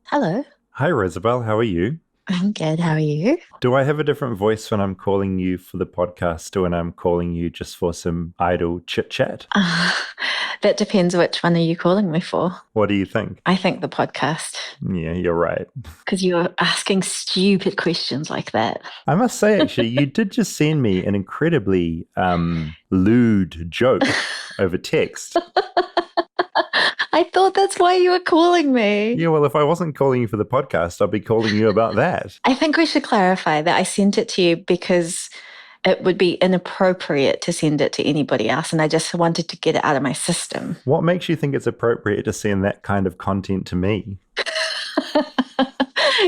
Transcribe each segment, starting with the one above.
Hello, Hi, Rosabelle. How are you? I'm good. How are you? Do I have a different voice when I'm calling you for the podcast or when I'm calling you just for some idle chit chat? Uh, that depends which one are you calling me for. What do you think? I think the podcast, Yeah, you're right. because you're asking stupid questions like that. I must say, actually, you did just send me an incredibly lewd joke over text. I thought that's why you were calling me. Yeah, well, if I wasn't calling you for the podcast, I'd be calling you about that. I think we should clarify that I sent it to you because it would be inappropriate to send it to anybody else, and I just wanted to get it out of my system. What makes you think it's appropriate to send that kind of content to me?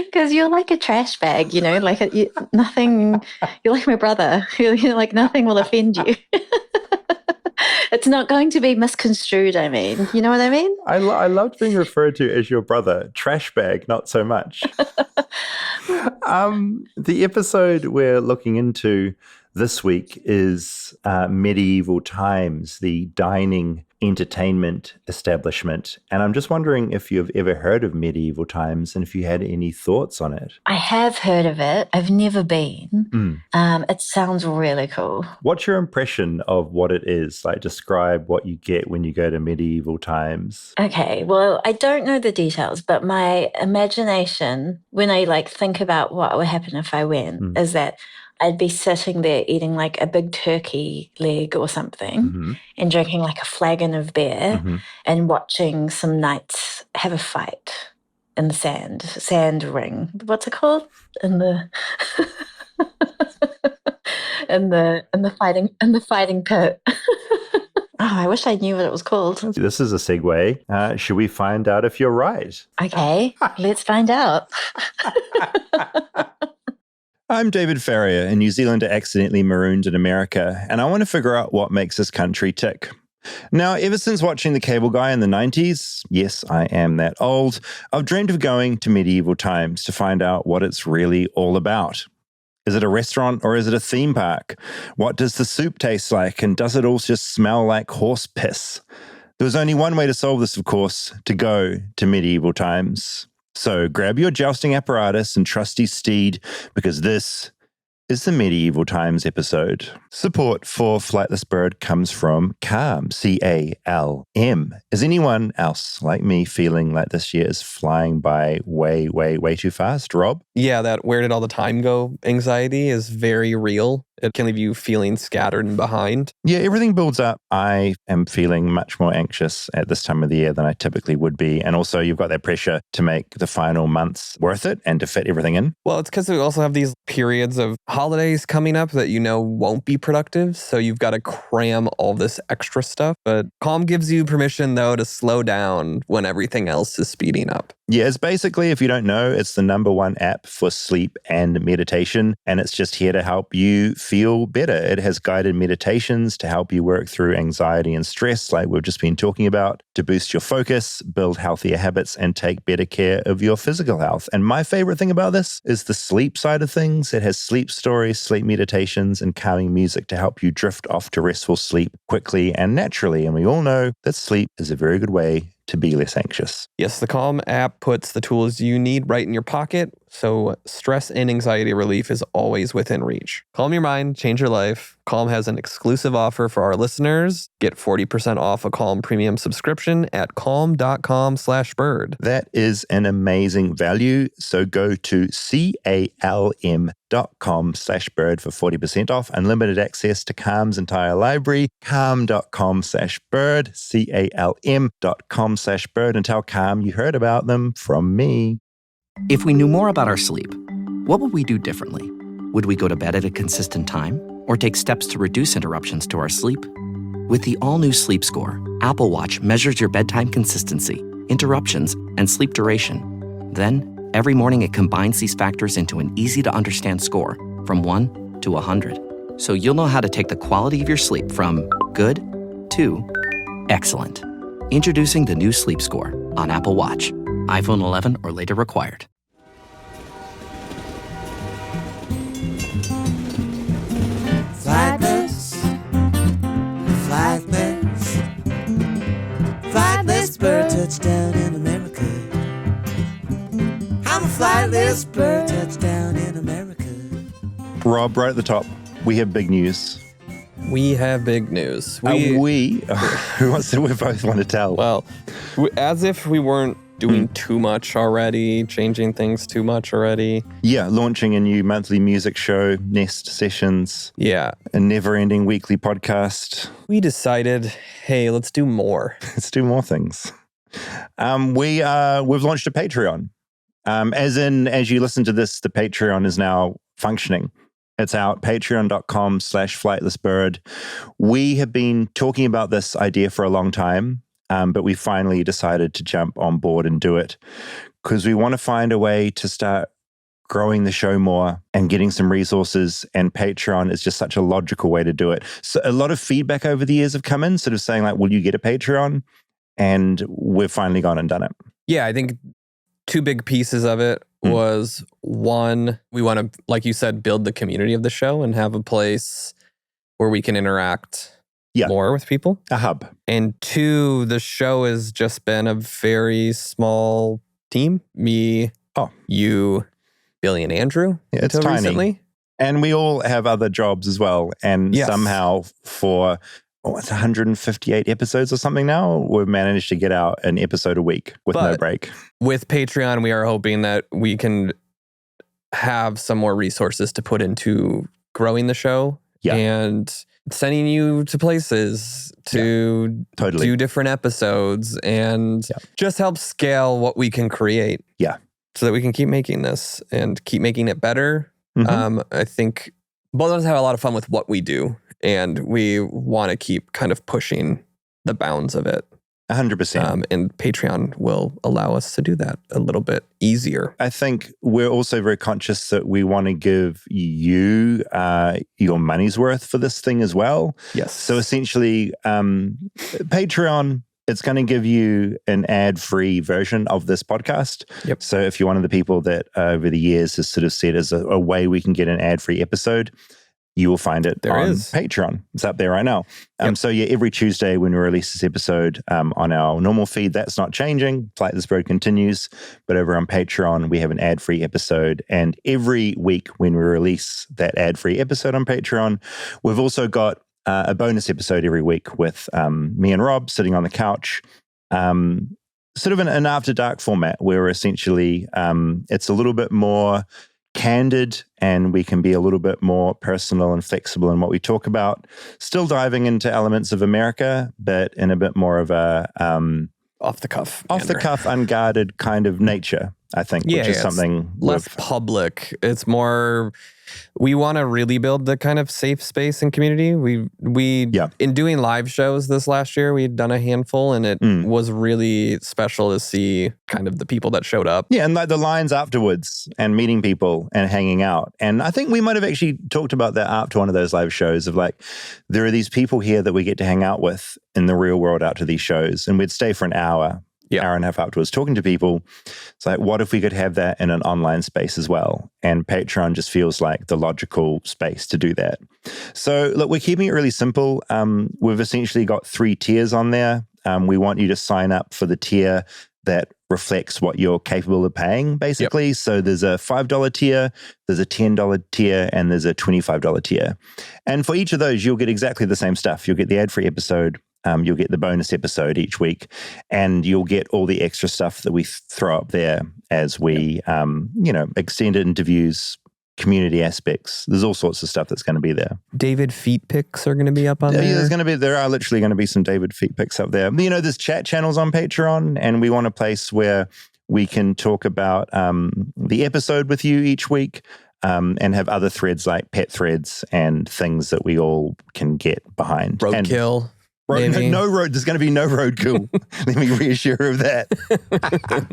Because you're like a trash bag, like nothing, you're like my brother. You're like nothing will offend you. It's not going to be misconstrued, I mean. You know what I mean? I loved being referred to as your brother. Trash bag, not so much. The episode we're looking into this week is Medieval Times, the dining entertainment establishment. And I'm just wondering if you've ever heard of Medieval Times and if you had any thoughts on it. I have heard of it. I've never been. It sounds really cool. What's your impression of what it is? Like, describe what you get when you go to Medieval Times. Okay, well, I don't know the details, but my imagination, when I think about what would happen if I went, is that I'd be sitting there eating like a big turkey leg or something and drinking like a flagon of beer and watching some knights have a fight in the sand ring. What's it called? In the in the fighting pit. Oh, I wish I knew what it was called. This is a segue. Should we find out if you're right? Okay, let's find out. I'm David Farrier, a New Zealander accidentally marooned in America, and I want to figure out what makes this country tick. Now, ever since watching The Cable Guy in the 90s, yes, I am that old, I've dreamed of going to Medieval Times to find out what it's really all about. Is it a restaurant or is it a theme park? What does the soup taste like, and does it all just smell like horse piss? There was only one way to solve this, of course, to go to Medieval Times. So grab your jousting apparatus and trusty steed, because this is the Medieval Times episode. Support for Flightless Bird comes from Calm, C-A-L-M. Is anyone else like me feeling like this year is flying by way, way, way too fast, Rob? Yeah, that where did all the time go anxiety is very real. It can leave you feeling scattered and behind. Yeah, everything builds up. I am feeling much more anxious at this time of the year than I typically would be. And also you've got that pressure to make the final months worth it and to fit everything in. Well, it's because we also have these periods of holidays coming up that won't be productive. So you've got to cram all this extra stuff. But Calm gives you permission, though, to slow down when everything else is speeding up. Yeah, it's basically, if you don't know, it's the #1 app for sleep and meditation, and it's just here to help you feel better. It has guided meditations to help you work through anxiety and stress, like we've just been talking about, to boost your focus, build healthier habits, and take better care of your physical health. And my favorite thing about this is the sleep side of things. It has sleep stories, sleep meditations, and calming music to help you drift off to restful sleep quickly and naturally. And we all know that sleep is a very good way to be less anxious. Yes, the Calm app puts the tools you need right in your pocket, so stress and anxiety relief is always within reach. Calm your mind, change your life. Calm has an exclusive offer for our listeners. Get 40% off a Calm premium subscription at calm.com/bird. That is an amazing value. So go to calm.com/bird for 40% off unlimited access to Calm's entire library. Calm.com/bird, calm.com/bird, and tell Calm you heard about them from me. If we knew more about our sleep, what would we do differently? Would we go to bed at a consistent time or take steps to reduce interruptions to our sleep? With the all-new Sleep Score, Apple Watch measures your bedtime consistency, interruptions, and sleep duration. Then, every morning it combines these factors into an easy-to-understand score from 1 to 100. So you'll know how to take the quality of your sleep from good to excellent. Introducing the new Sleep Score on Apple Watch. iPhone 11 or later required. Flightless, flightless, flightless bird touchdown in America. Flightless bird, touchdown in America. Rob, right at the top, we have big news. We have big news. Who wants to? We both want to tell. Well, as if we weren't doing too much already, changing things too much already. Yeah, launching a new monthly music show, Nest Sessions. Yeah. A never-ending weekly podcast. We decided, hey, let's do more. Let's do more things. We've launched a Patreon. As you listen to this, the Patreon is now functioning. It's out, patreon.com/flightlessbird. We have been talking about this idea for a long time, but we finally decided to jump on board and do it because we want to find a way to start growing the show more and getting some resources, and Patreon is just such a logical way to do it. So a lot of feedback over the years have come in, sort of saying like, will you get a Patreon? And we've finally gone and done it. Yeah, I think two big pieces of it was one, we want to, like you said, build the community of the show and have a place where we can interact more with people. A hub. And two, the show has just been a very small team. Me, you, Billy, and Andrew. Yeah, it's tiny. Recently. And we all have other jobs as well. And somehow for... it's 158 episodes or something now. We've managed to get out an episode a week with no break. With Patreon, we are hoping that we can have some more resources to put into growing the show and sending you to places to do different episodes and just help scale what we can create. Yeah. So that we can keep making this and keep making it better. I think both of us have a lot of fun with what we do. And we want to keep kind of pushing the bounds of it. 100%. And Patreon will allow us to do that a little bit easier. I think we're also very conscious that we want to give you your money's worth for this thing as well. Yes. So essentially, Patreon, it's going to give you an ad-free version of this podcast. Yep. So if you're one of the people that over the years has sort of said as a way we can get an ad-free episode, you will find it on Patreon. It's up there right now. So every Tuesday when we release this episode on our normal feed, that's not changing. Flightless Bird continues. But over on Patreon, we have an ad-free episode. And every week when we release that ad-free episode on Patreon, we've also got a bonus episode every week with me and Rob sitting on the couch. Sort of an After Dark format where essentially it's a little bit more candid and we can be a little bit more personal and flexible in what we talk about, still diving into elements of America, but in a bit more of a off the cuff, unguarded kind of nature, I think, which is something less public. It's more, we want to really build the kind of safe space and community. We in doing live shows this last year, we'd done a handful and it was really special to see kind of the people that showed up. Yeah, and like the lines afterwards and meeting people and hanging out. And I think we might have actually talked about that after one of those live shows of like, there are these people here that we get to hang out with in the real world out to these shows. And we'd stay for an hour and a half afterwards talking to people. It's like, what if we could have that in an online space as well? And Patreon just feels like the logical space to do that. So look, we're keeping it really simple. We've essentially got 3 tiers on there. We want you to sign up for the tier that reflects what you're capable of paying, basically. So there's a $5 tier, there's a $10 tier, and there's a $25 tier. And for each of those, you'll get exactly the same stuff. You'll get the ad-free episode, you'll get the bonus episode each week, and you'll get all the extra stuff that we throw up there as we, extended interviews, community aspects. There's all sorts of stuff that's going to be there. David feet pics are going to be up on there. Yeah, there are literally going to be some David feet pics up there. There's chat channels on Patreon, and we want a place where we can talk about the episode with you each week. And have other threads like pet threads and things that we all can get behind. Roadkill. No road. There's going to be no roadkill. Let me reassure of that.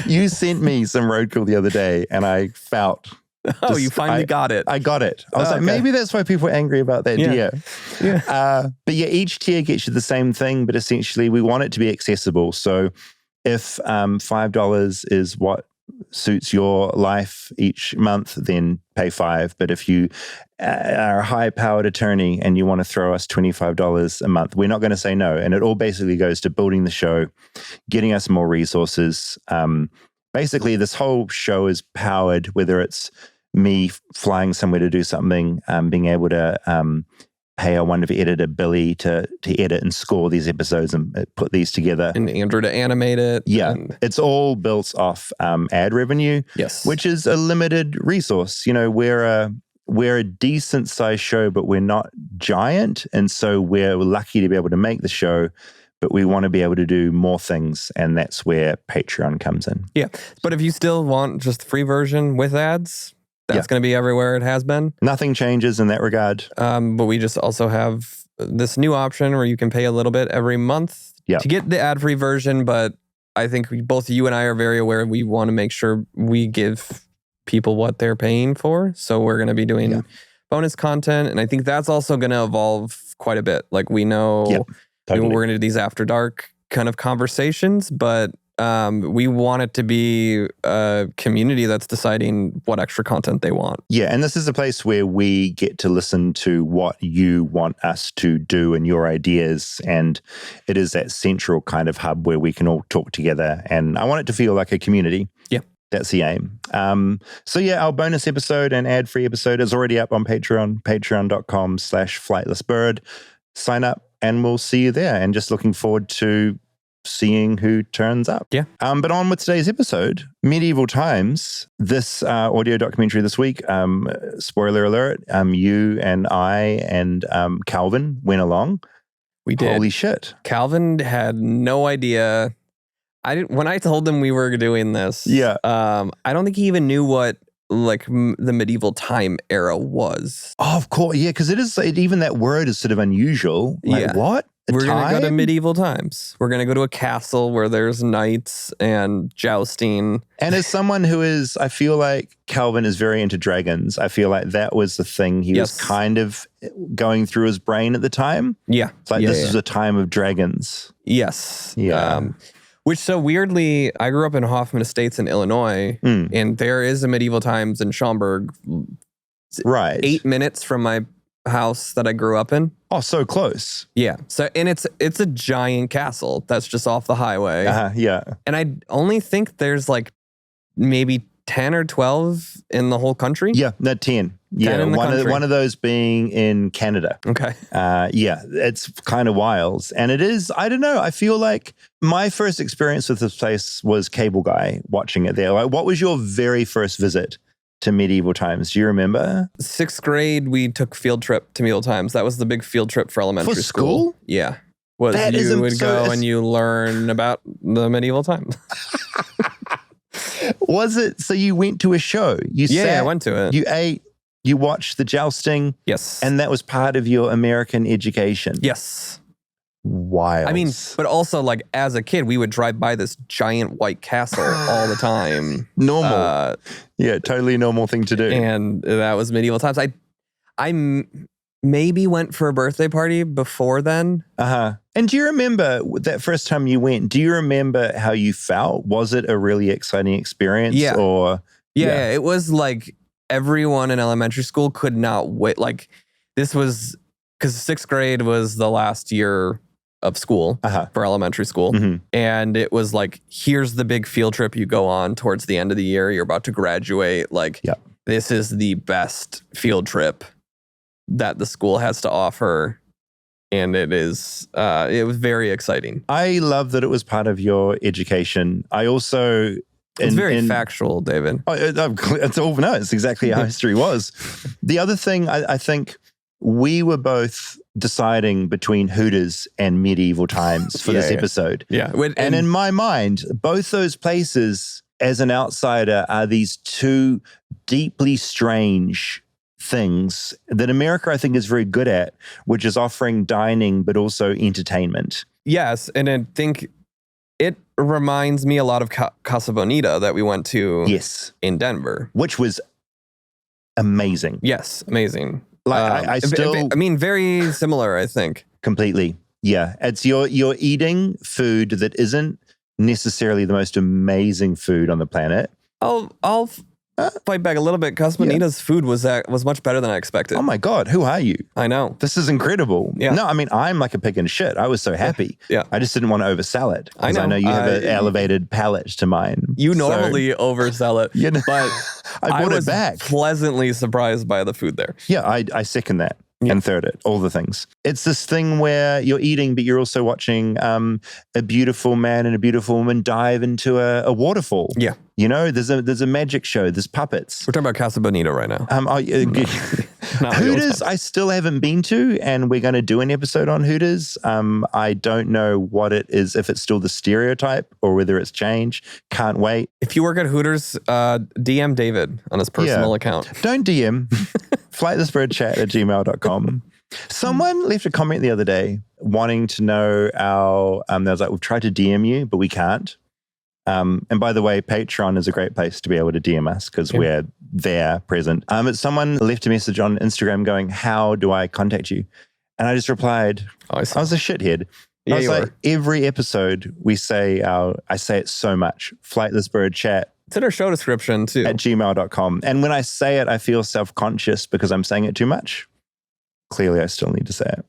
You sent me some roadkill the other day, and I felt. You finally got it. I got it. I was like, maybe that's why people are angry about that deer. Yeah. But each tier gets you the same thing, but essentially we want it to be accessible. So if $5 is what suits your life each month, then pay $5. But if you are a high-powered attorney and you want to throw us $25 a month, we're not going to say no. And it all basically goes to building the show, getting us more resources, Basically, this whole show is powered, whether it's me flying somewhere to do something, being able to pay a wonderful editor, Billy, to edit and score these episodes and put these together. And Andrew to animate it. Yeah, it's all built off ad revenue, yes, which is a limited resource. You know, we're a decent sized show, but we're not giant. And so we're lucky to be able to make the show, but we want to be able to do more things. And that's where Patreon comes in. Yeah. But if you still want just the free version with ads, that's going to be everywhere it has been. Nothing changes in that regard. But we just also have this new option where you can pay a little bit every month to get the ad-free version. But I think both you and I are very aware we want to make sure we give people what they're paying for. So we're going to be doing bonus content. And I think that's also going to evolve quite a bit. Like we know we're going to do these after dark kind of conversations, but we want it to be a community that's deciding what extra content they want. Yeah, and this is a place where we get to listen to what you want us to do and your ideas. And it is that central kind of hub where we can all talk together. And I want it to feel like a community. Yeah. That's the aim. So yeah, our bonus episode and ad-free episode is already up on Patreon, patreon.com/flightlessbird. Sign up and we'll see you there. And just looking forward to seeing who turns up. Yeah. But on with today's episode, Medieval Times, this audio documentary this week, spoiler alert, you and I and Calvin went along. We did. Holy shit. Calvin had no idea. When I told him we were doing this, I don't think he even knew what the medieval time era was. Oh, of course. Yeah, because even that word is sort of unusual. Like, what? We're going to go to medieval times. We're going to go to a castle where there's knights and jousting. And as someone who I feel like Calvin is very into dragons. I feel like that was the thing he was kind of going through his brain at the time. Yeah. It's like this is a time of dragons. Yes. Yeah. Which so weirdly, I grew up in Hoffman Estates in Illinois, and there is a medieval times in Schaumburg. Right. 8 minutes from my house that I grew up in. Oh, so close. Yeah. So, and it's a giant castle that's just off the highway. Yeah. And I only think there's like maybe 10 or 12 in the whole country. Yeah, no, 10. Yeah, one of those being in Canada. Okay. Yeah, it's kind of wild. And it is, I don't know, I feel like my first experience with this place was Cable Guy watching it there. Like, what was your very first visit to Medieval Times? Do you remember? 6th grade, we took field trip to Medieval Times. That was the big field trip for elementary school. Yeah. You would go and you learn about the medieval times. Was it? So you went to a show? I went to it. You ate, you watched the jousting. Yes. And that was part of your American education. Yes. Wild. I mean, but also like as a kid, we would drive by this giant white castle all the time. Normal. Yeah, totally normal thing to do. And that was medieval times. I maybe went for a birthday party before then. And do you remember that first time you went? Do you remember how you felt? Was it a really exciting experience? Yeah. Or yeah, it was like everyone in elementary school could not wait. Like this was because 6th grade was the last year of school for elementary school. And it was like, here's the big field trip you go on towards the end of the year. You're about to graduate. Like, this is the best field trip that the school has to offer. And it was very exciting. I love that it was part of your education. I also... It's very factual, David. It's exactly how history was. The other thing, I think we were both deciding between Hooters and Medieval Times for this episode. Yeah. And in my mind, both those places, as an outsider, are these two deeply strange things that America, I think, is very good at, which is offering dining, but also entertainment. Yes. And I think it reminds me a lot of Casa Bonita that we went to in Denver. Which was amazing. Yes, amazing. Like I mean, very similar, I think. Completely. Yeah. It's you're eating food that isn't necessarily the most amazing food on the planet. I'll Fight back a little bit. Casa Bonita's food was much better than I expected. Oh my God, who are you? I know. This is incredible. Yeah. No, I mean, I'm like a pig in shit. I was so happy. Yeah. I just didn't want to oversell it. I know. I know you have an elevated palate to mine. You normally oversell it, but I brought it back. Pleasantly surprised by the food there. Yeah, I second that. And third it, all the things. It's this thing where you're eating, but you're also watching a beautiful man and a beautiful woman dive into a waterfall. Yeah. You know, there's a magic show, there's puppets. We're talking about Casa Bonita right now. Hooters, I still haven't been to, and we're going to do an episode on Hooters. I don't know what it is, if it's still the stereotype or whether it's changed. Can't wait. If you work at Hooters, DM David on his personal account. Don't DM. Flightlessbirdchat@gmail.com. Someone left a comment the other day wanting to know they was like, we've tried to DM you, but we can't. And by the way, Patreon is a great place to be able to DM us because we're there present. Someone left a message on Instagram going, how do I contact you? And I just replied, I was a shithead. Yeah, I was like, every episode we say, I say it so much, Flightless Bird Chat. It's in our show description too. At gmail.com. And when I say it, I feel self-conscious because I'm saying it too much. Clearly, I still need to say it.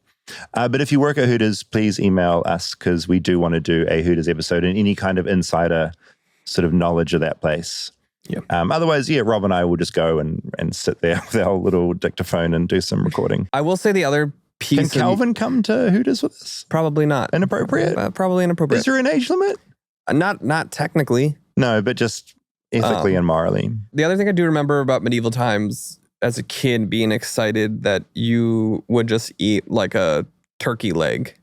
But if you work at Hooters, please email us because we do want to do a Hooters episode and any kind of insider sort of knowledge of that place. Yeah. Otherwise, Rob and I will just go and sit there with our little dictaphone and do some recording. I will say the other piece. Can Calvin come to Hooters with us? Probably not. Inappropriate? Probably inappropriate. Is there an age limit? Not technically. No, but just ethically and morally. The other thing I do remember about medieval times as a kid being excited that you would just eat like a turkey leg.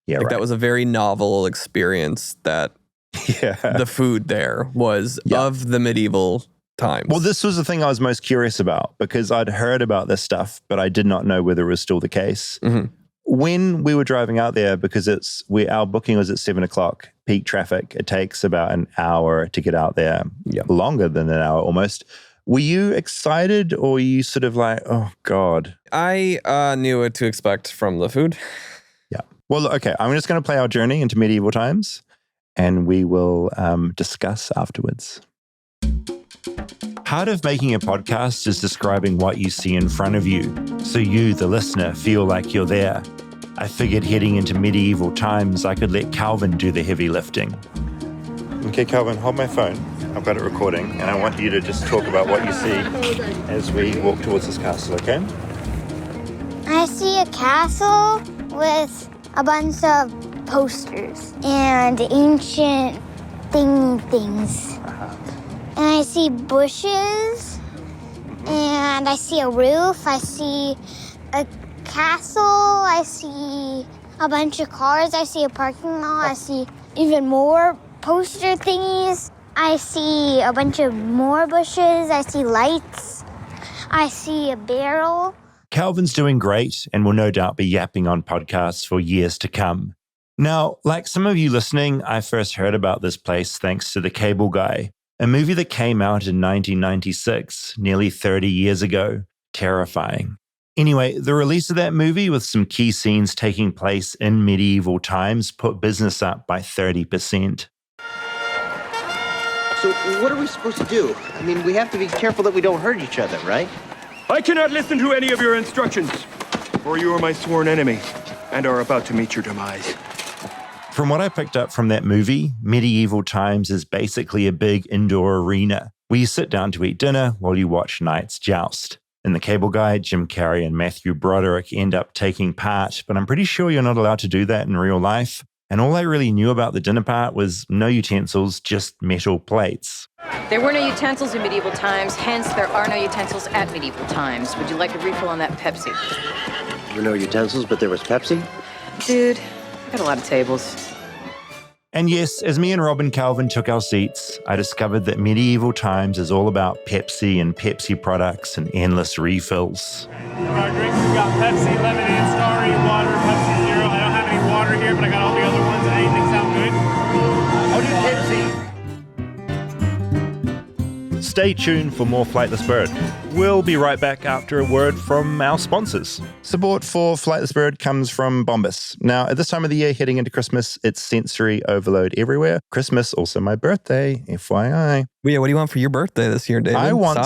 Yeah, that was a very novel experience that the food there was of the medieval times. Well, this was the thing I was most curious about because I'd heard about this stuff, but I did not know whether it was still the case. Mm-hmm. When we were driving out there, because our booking was at 7:00, peak traffic, it takes about an hour to get out there, longer than an hour almost. Were you excited or were you sort of like, oh, God? I knew what to expect from the food. Yeah. Well, okay, I'm just going to play our journey into medieval times and we will discuss afterwards. Part of making a podcast is describing what you see in front of you, so you, the listener, feel like you're there. I figured heading into medieval times, I could let Calvin do the heavy lifting. Okay, Calvin, hold my phone. I've got it recording, and I want you to just talk about what you see as we walk towards this castle, okay? I see a castle with a bunch of posters and ancient things. And I see bushes, and I see a roof, I see a castle, I see a bunch of cars, I see a parking lot, I see even more poster thingies. I see a bunch of more bushes, I see lights, I see a barrel. Calvin's doing great and will no doubt be yapping on podcasts for years to come. Now, like some of you listening, I first heard about this place thanks to The Cable Guy, a movie that came out in 1996, nearly 30 years ago. Terrifying. Anyway, the release of that movie with some key scenes taking place in medieval times put business up by 30%. So what are we supposed to do? I mean, we have to be careful that we don't hurt each other, right? I cannot listen to any of your instructions, for you are my sworn enemy and are about to meet your demise. From what I picked up from that movie, medieval times is basically a big indoor arena where you sit down to eat dinner while you watch knights joust. In The Cable Guy, Jim Carrey and Matthew Broderick end up taking part, but I'm pretty sure you're not allowed to do that in real life. And all I really knew about the dinner part was no utensils, just metal plates. There were no utensils in medieval times, hence there are no utensils at medieval times. Would you like a refill on that Pepsi? There were no utensils, but there was Pepsi? Dude, I got a lot of tables. And yes, as me and Rob and Calvin took our seats, I discovered that medieval times is all about Pepsi and Pepsi products and endless refills. Our drinks, we've got Pepsi, lemonade, Starry, water, Pepsi Zero. I don't have any water here, but I got all the other ones. Anything sound good? I'll do Pepsi. Stay tuned for more Flightless Bird. We'll be right back after a word from our sponsors. Support for Flightless Bird comes from Bombas. Now, at this time of the year, heading into Christmas, it's sensory overload everywhere. Christmas, also my birthday, FYI. Well, yeah, what do you want for your birthday this year, David? I want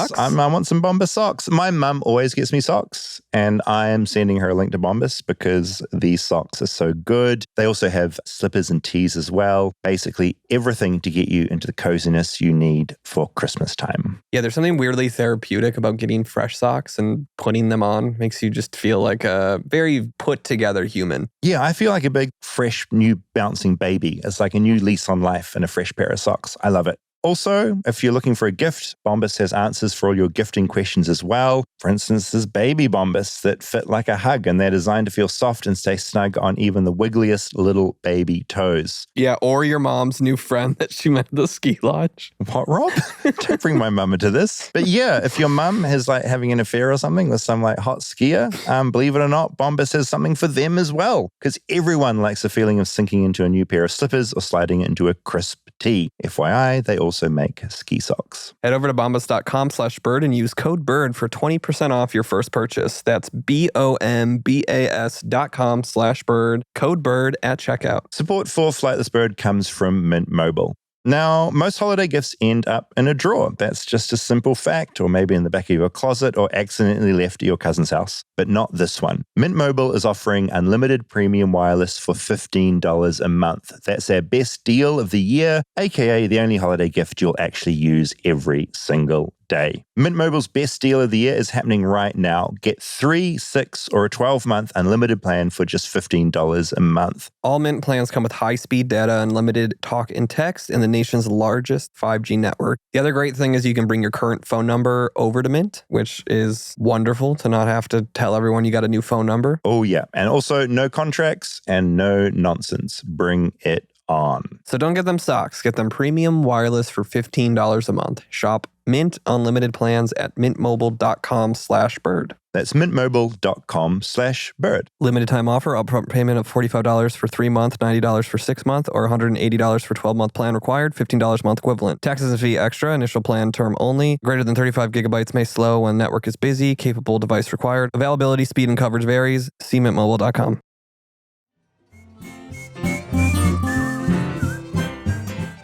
some Bombas socks. My mum always gets me socks, and I am sending her a link to Bombas because these socks are so good. They also have slippers and tees as well. Basically, everything to get you into the coziness you need for Christmas time. Yeah, there's something weirdly therapeutic about getting fresh socks and putting them on. Makes you just feel like a very put together human. Yeah, I feel like a big, fresh, new bouncing baby. It's like a new lease on life and a fresh pair of socks. I love it. Also, if you're looking for a gift, Bombas has answers for all your gifting questions as well. For instance, there's baby Bombas that fit like a hug, and they're designed to feel soft and stay snug on even the wiggliest little baby toes. Yeah, or your mom's new friend that she met at the ski lodge. What, Rob? Don't bring my mum into this. But yeah, if your mum is like having an affair or something with some like hot skier, believe it or not, Bombas has something for them as well. Because everyone likes the feeling of sinking into a new pair of slippers or sliding into a crisp tee. FYI, they also make ski socks. Head over to bombas.com/bird and use code BIRD for 20% off your first purchase. That's BOMBAS.com/bird, code BIRD at checkout. Support for Flightless Bird comes from Mint Mobile. Now, most holiday gifts end up in a drawer. That's just a simple fact, or maybe in the back of your closet or accidentally left at your cousin's house. But not this one. Mint Mobile is offering unlimited premium wireless for $15 a month. That's their best deal of the year, aka the only holiday gift you'll actually use every single day. Mint Mobile's best deal of the year is happening right now. Get 3, 6, or a 12-month unlimited plan for just $15 a month. All Mint plans come with high-speed data, unlimited talk and text, and the nation's largest 5G network. The other great thing is you can bring your current phone number over to Mint, which is wonderful to not have to tell everyone you got a new phone number. Oh, yeah. And also no contracts and no nonsense. Bring it on. So don't get them socks. Get them premium wireless for $15 a month. Shop Mint Unlimited plans at mintmobile.com/bird. That's mintmobile.com/bird. Limited time offer, upfront payment of $45 for 3 month, $90 for 6 month, or $180 for 12-month plan required, $15 month equivalent. Taxes and fee extra, initial plan term only. Greater than 35 gigabytes may slow when network is busy. Capable device required. Availability, speed, and coverage varies. See mintmobile.com.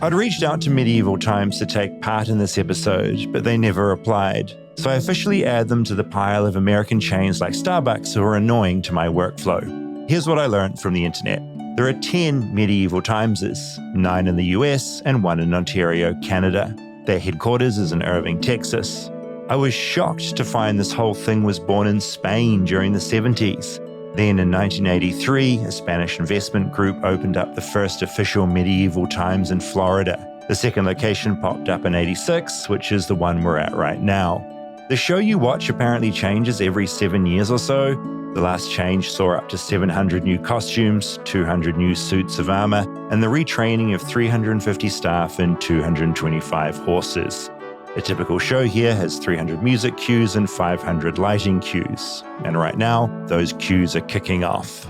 I'd reached out to Medieval Times to take part in this episode, but they never replied. So I officially add them to the pile of American chains like Starbucks who are annoying to my workflow. Here's what I learned from the internet. There are 10 Medieval Timeses, 9 in the US and 1 in Ontario, Canada. Their headquarters is in Irving, Texas. I was shocked to find this whole thing was born in Spain during the 70s. Then in 1983, a Spanish investment group opened up the first official Medieval Times in Florida. The second location popped up in 86, which is the one we're at right now. The show you watch apparently changes every 7 years or so. The last change saw up to 700 new costumes, 200 new suits of armor, and the retraining of 350 staff and 225 horses. A typical show here has 300 music cues and 500 lighting cues. And right now, those cues are kicking off.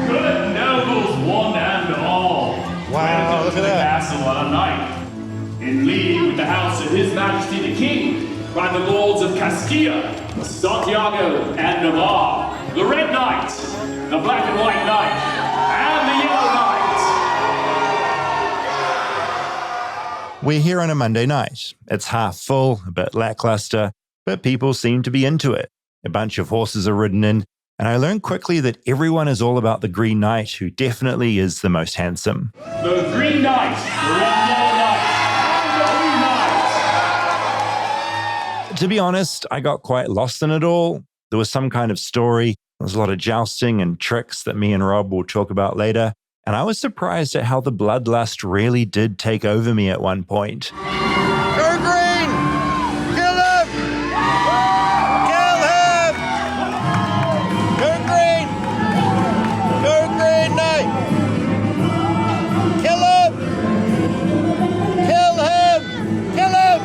Good nobles, one and all. Wow, look at that. Castle on a night. In league with the house of His Majesty the King, by the lords of Castilla, Santiago, and Navarre, the Red Knight, the Black and White Knight, and the Yellow Knight. We're here on a Monday night. It's half full, a bit lackluster, but people seem to be into it. A bunch of horses are ridden in, and I learned quickly that everyone is all about the Green Knight, who definitely is the most handsome. The Green Knight, the Red Yellow Knight, and the Blue Knight. To be honest, I got quite lost in it all. There was some kind of story. There was a lot of jousting and tricks that me and Rob will talk about later. And I was surprised at how the bloodlust really did take over me at one point. Go Green! Kill him! Kill him! Go Green! Go Green Knight! Kill him! Kill him! Kill him!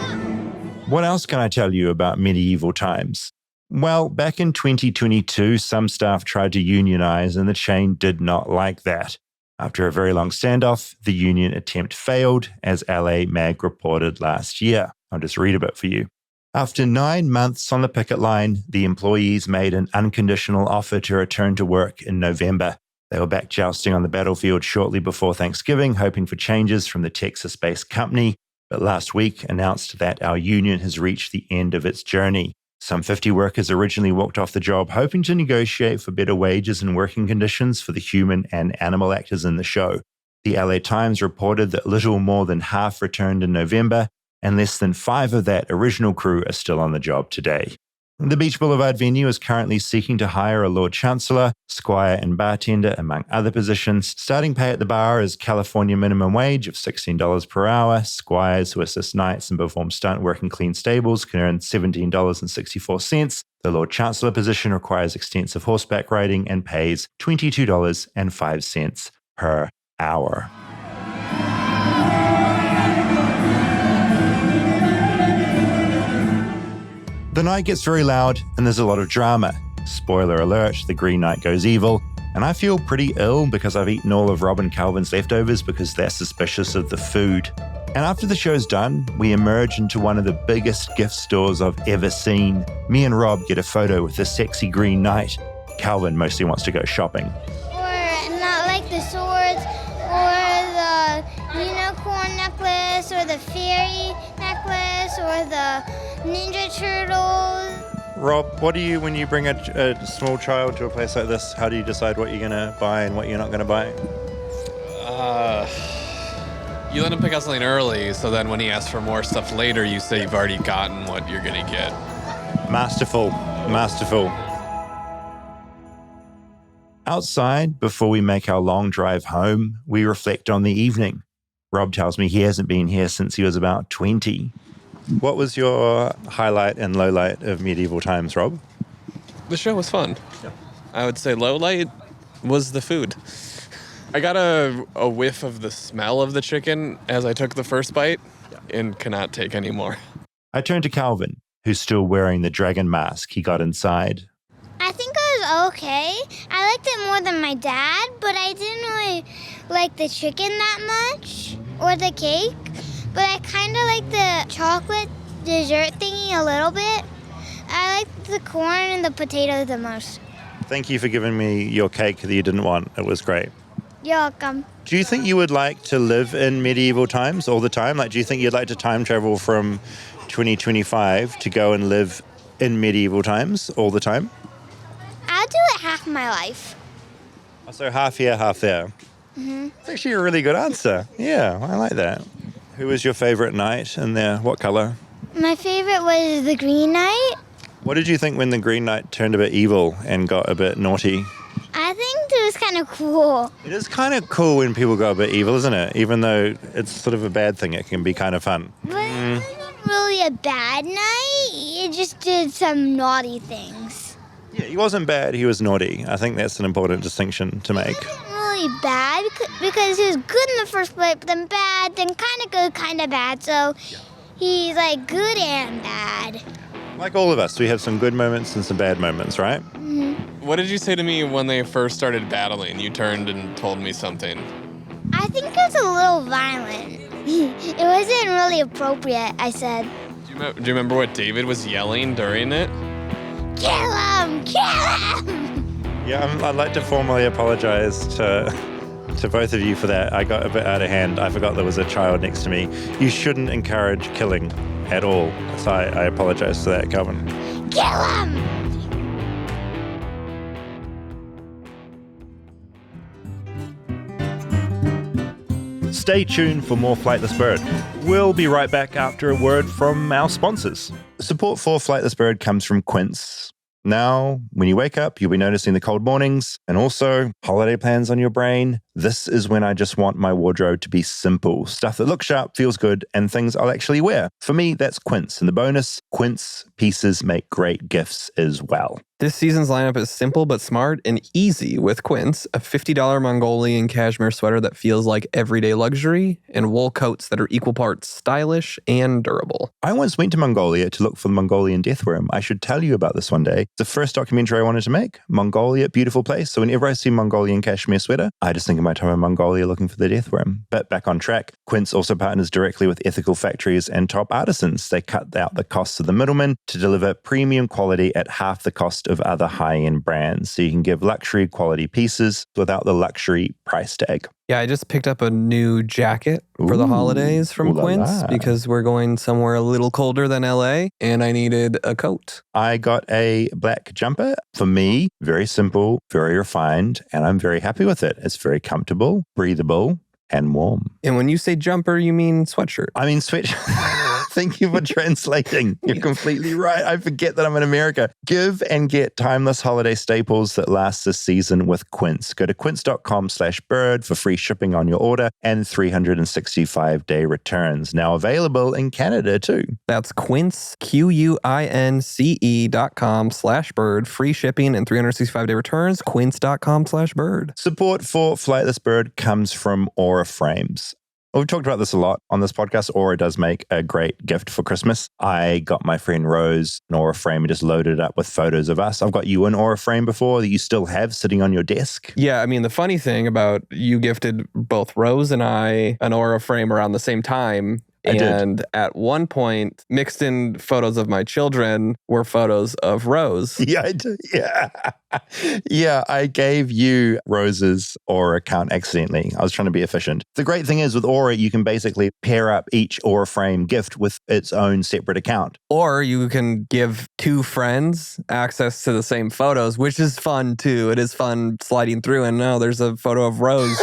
What else can I tell you about Medieval Times? Well, back in 2022, some staff tried to unionize and the chain did not like that. After a very long standoff, the union attempt failed, as LA Mag reported last year. I'll just read a bit for you. After 9 months on the picket line, the employees made an unconditional offer to return to work in November. They were back jousting on the battlefield shortly before Thanksgiving, hoping for changes from the Texas-based company. but last week announced that our union has reached the end of its journey. Some 50 workers originally walked off the job hoping to negotiate for better wages and working conditions for the human and animal actors in the show. The LA Times reported that little more than half returned in November, and less than 5 of that original crew are still on the job today. The Beach Boulevard venue is currently seeking to hire a Lord Chancellor, squire and bartender, among other positions. Starting pay at the bar is California minimum wage of $16 per hour. Squires who assist knights and perform stunt work in clean stables can earn $17.64. The Lord Chancellor position requires extensive horseback riding and pays $22.05 per hour. The night gets very loud and there's a lot of drama. Spoiler alert, the Green Knight goes evil, and I feel pretty ill because I've eaten all of Rob and Calvin's leftovers because they're suspicious of the food. And after the show's done, we emerge into one of the biggest gift stores I've ever seen. Me and Rob get a photo with the sexy Green Knight. Calvin mostly wants to go shopping. Or not like the swords, or the unicorn necklace, or the fairy necklace, or the Ninja Turtles. Rob, what do you, when you bring a small child to a place like this, how do you decide what you're going to buy and what you're not going to buy? You let him pick out something early, so then when he asks for more stuff later, you say you've already gotten what you're going to get. Masterful. Outside, before we make our long drive home, we reflect on the evening. Rob tells me he hasn't been here since he was about 20. What was your highlight and lowlight of Medieval Times, Rob? The show was fun. Yeah. I would say lowlight was the food. I got a whiff of the smell of the chicken as I took the first bite and cannot take any more. I turned to Calvin, who's still wearing the dragon mask he got inside. I think it was okay. I liked it more than my dad, but I didn't really like the chicken that much, or the cake. But I kind of like the chocolate dessert thingy a little bit. I like the corn and the potato the most. Thank you for giving me your cake that you didn't want. It was great. You're welcome. Do you think you would like to live in medieval times all the time? Like, do you think you'd like to time travel from 2025 to go and live in medieval times all the time? I'll do it half my life. So half here, half there. Mm-hmm. It's actually a really good answer. Yeah, I like that. Who was your favorite knight and there? What color? My favorite was the Green Knight. What did you think when the Green Knight turned a bit evil and got a bit naughty? I think it was kind of cool. It is kind of cool when people go a bit evil, isn't it? Even though it's sort of a bad thing, it can be kind of fun. But it wasn't really a bad night. It just did some naughty things. Yeah, he wasn't bad, he was naughty. I think that's an important distinction to make. He wasn't really bad because he was good in the first place, but then bad, then kind of good, kind of bad. So he's like good and bad. Like all of us, we have some good moments and some bad moments, right? Mm-hmm. What did you say to me when they first started battling? You turned and told me something. I think it was a little violent. It wasn't really appropriate, I said. Do you remember what David was yelling during it? Kill him! Kill him! Yeah, I'd like to formally apologize to both of you for that. I got a bit out of hand. I forgot there was a child next to me. You shouldn't encourage killing at all. So I apologize for that, Calvin. Kill him! Stay tuned for more Flightless Bird. We'll be right back after a word from our sponsors. Support for Flightless Bird comes from Quince. Now, when you wake up, you'll be noticing the cold mornings and also holiday plans on your brain. This is when I just want my wardrobe to be simple. Stuff that looks sharp, feels good, and things I'll actually wear. For me, that's Quince. And the bonus, Quince pieces make great gifts as well. This season's lineup is simple but smart and easy with Quince, a $50 Mongolian cashmere sweater that feels like everyday luxury, and wool coats that are equal parts stylish and durable. I once went to Mongolia to look for the Mongolian death worm. I should tell you about this one day. It's the first documentary I wanted to make. Mongolia, beautiful place. So whenever I see Mongolian cashmere sweater, I just think of my time in Mongolia looking for the death worm. But back on track, Quince also partners directly with ethical factories and top artisans. They cut out the costs of the middlemen to deliver premium quality at half the cost of other high-end brands, so you can give luxury quality pieces without the luxury price tag. Yeah, I just picked up a new jacket for the holidays from Quince because we're going somewhere a little colder than LA and I needed a coat. I got a black jumper. For me, very simple, very refined, and I'm very happy with it. It's very comfortable, breathable, and warm. And when you say jumper, you mean sweatshirt? I mean sweatshirt. Thank you for translating. You're completely right. I forget that I'm in America. Give and get timeless holiday staples that last this season with Quince. Go to quince.com/bird for free shipping on your order and 365-day returns. Now available in Canada too. That's Quince, QUINCE.com/bird. Free shipping and 365-day returns. Quince.com/bird. Support for Flightless Bird comes from Aura Frames. We've talked about this a lot on this podcast. Aura does make a great gift for Christmas. I got my friend Rose an Aura frame and just loaded it up with photos of us. I've got you an Aura frame before that you still have sitting on your desk. Yeah, I mean, the funny thing about you gifted both Rose and I an Aura frame around the same time. And at one point, mixed in photos of my children were photos of Rose. Yeah, I did. Yeah. Yeah, I gave you Rose's Aura account accidentally. I was trying to be efficient. The great thing is with Aura, you can basically pair up each Aura frame gift with its own separate account. Or you can give two friends access to the same photos, which is fun too. It is fun sliding through and now there's a photo of Rose.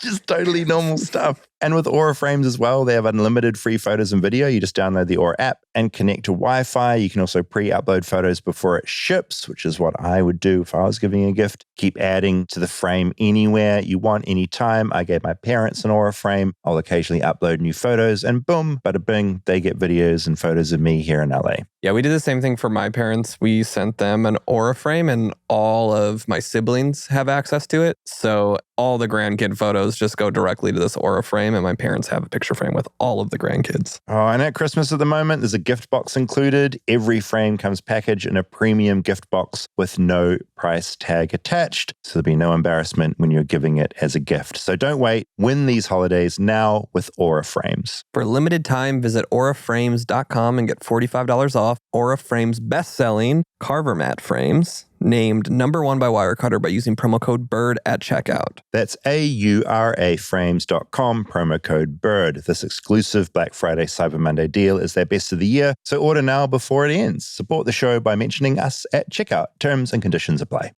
Just totally normal stuff. And with Aura frames as well, they have unlimited free photos and video. You just download the Aura app and connect to Wi-Fi. You can also pre-upload photos before it ships, which is what I would do if I was giving a gift. Keep adding to the frame anywhere you want, anytime. I gave my parents an Aura frame. I'll occasionally upload new photos and boom, bada bing, they get videos and photos of me here in LA. Yeah, we did the same thing for my parents. We sent them an Aura frame and all of my siblings have access to it. So all the grandkid photos just go directly to this Aura frame and my parents have a picture frame with all of the grandkids. Oh, and at Christmas at the moment, there's a gift box included. Every frame comes packaged in a premium gift box with no price tag attached. So there'll be no embarrassment when you're giving it as a gift. So don't wait. Win these holidays now with Aura frames. For a limited time, visit auraframes.com and get $45 off Aura Frames' best-selling Carver mat frames, named #1 by Wirecutter by using promo code BIRD at checkout. That's auraframes.com, promo code BIRD. This exclusive Black Friday Cyber Monday deal is their best of the year, so order now before it ends. Support the show by mentioning us at checkout. Terms and conditions apply.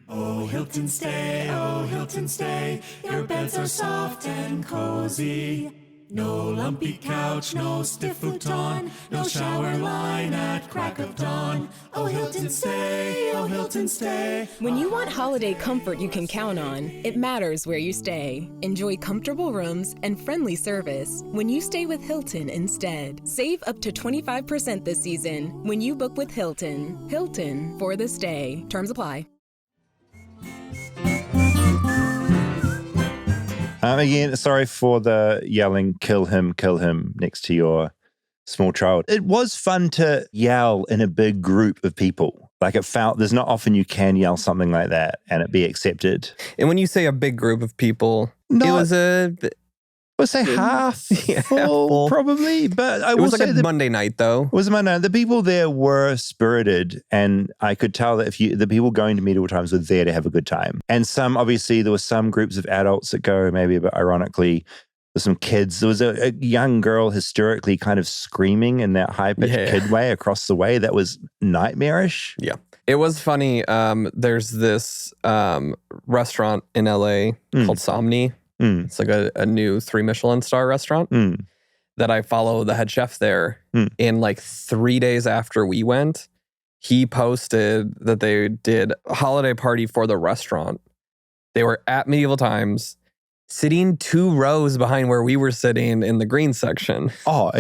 Oh, Hilton stay, your beds are soft and cozy. No lumpy couch, no stiff futon, no shower line at crack of dawn. Oh, Hilton stay, oh, Hilton stay. When you want holiday comfort you can count on, it matters where you stay. Enjoy comfortable rooms and friendly service when you stay with Hilton instead. Save up to 25% this season when you book with Hilton. Hilton for the stay. Terms apply. Again, sorry for the yelling, kill him, next to your small child. It was fun to yell in a big group of people. Like it felt, there's not often you can yell something like that and it be accepted. And when you say a big group of people, it was a... Let's say half full, probably. But I it was like a Monday night, though. It was a Monday night. The people there were spirited, and I could tell that the people going to medieval times were there to have a good time. And obviously, there were some groups of adults that go, maybe a bit ironically, with some kids. There was a young girl hysterically kind of screaming in that high-pitched kid way across the way. That was nightmarish. Yeah. It was funny. There's this restaurant in LA called Somni. It's like a new 3 Michelin star restaurant that I follow the head chef there. And like 3 days after we went, he posted that they did a holiday party for the restaurant. They were at Medieval Times, sitting 2 rows behind where we were sitting in the green section. Oh,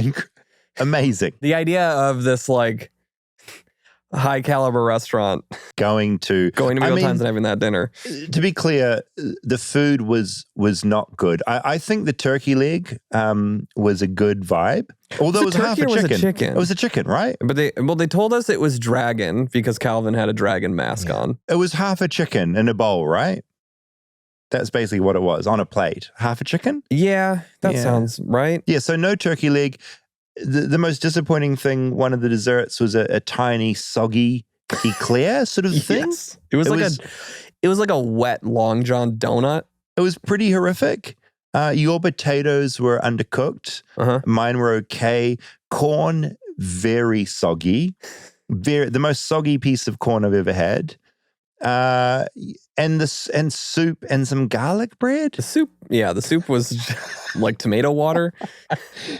amazing. The idea of this like high caliber restaurant going to Medieval Times and having that dinner. To be clear, the food was not good. I think the turkey leg was a good vibe. Although it was half a chicken. It was a chicken, right? But they told us it was dragon because Calvin had a dragon mask on. It was half a chicken in a bowl, right? That's basically what it was, on a plate. Half a chicken? Yeah, that sounds right. Yeah, so no turkey leg. The most disappointing thing, one of the desserts was a tiny, soggy eclair sort of thing. Yes. It was like a wet Long John donut. It was pretty horrific. Your potatoes were undercooked. Mine were okay. Corn, very soggy. The most soggy piece of corn I've ever had. And soup and some garlic bread. The soup was like tomato water.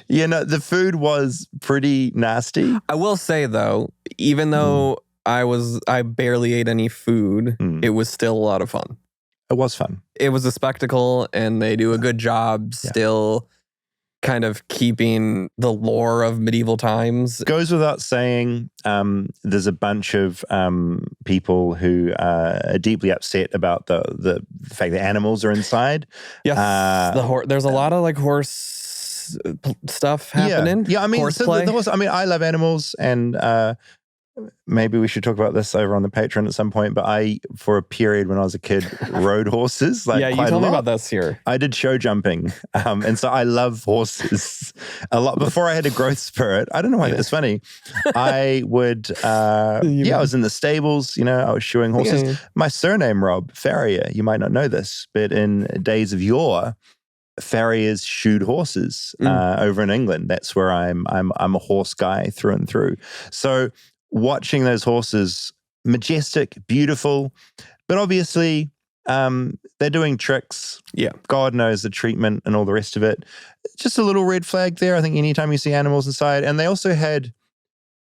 The food was pretty nasty. I will say though, even though I barely ate any food, it was still a lot of fun. It was fun. It was a spectacle, and they do a good job still kind of keeping the lore of medieval times. Goes without saying, there's a bunch of people who are deeply upset about the fact that animals are inside. Yes, there's a lot of like horse stuff happening. Yeah, I mean, horseplay. I love animals, and maybe we should talk about this over on the Patreon at some point, but I, for a period when I was a kid, rode horses. Like, yeah, you told me about this here. I did show jumping, and so I love horses a lot. Before I had a growth spurt, I don't know why that's funny. I would, I was in the stables, I was shoeing horses. Yeah. My surname, Rob, Farrier, you might not know this, but in days of yore, farriers shoed horses over in England. That's where I'm a horse guy through and through. So watching those horses, majestic, beautiful, but obviously they're doing tricks. Yeah. God knows the treatment and all the rest of it. Just a little red flag there, I think, anytime you see animals inside. And they also had,